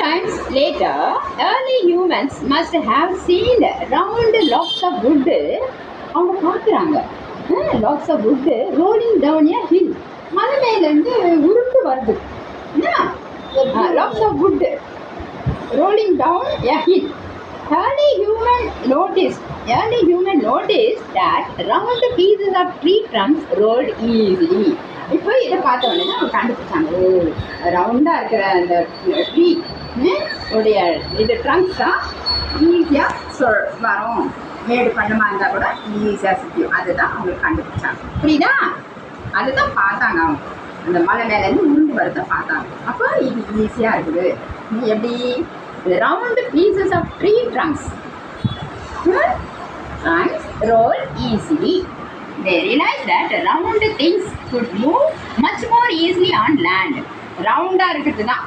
times later, early humans must have seen round logs of wood. அவங்க பார்க்குறாங்க logs of wood rolling down a hill. மலை மேலேருந்து உருண்டு வருது. Logs of wood rolling down a hill. Early human noticed that round pieces of tree trunks rolled easily. இப்போ இதை பார்த்த உடனே அவங்க கண்டுபிடிச்சாங்க, ரவுண்டாக இருக்கிற அந்த ட்ரீ உடைய இது ட்ரங்க்ஸ் தான் ஈஸியாக வரும், மேடு பண்ணமாக இருந்தால் கூட ஈஸியாக சுற்றியும். அதுதான் அவங்களுக்கு கண்டுபிடிச்சாங்க. புரியுதா? அதுதான் பார்த்தாங்க அவங்க, அந்த மலை மேலேருந்து உருண்டு வரதை பார்த்தாங்க. அப்போ இது ஈஸியாக இருக்குது. எப்படி round pieces of tree trunks roll easily. They realized that round things could move much more easily on land. ரவுண்டாக இருக்கிறது தான்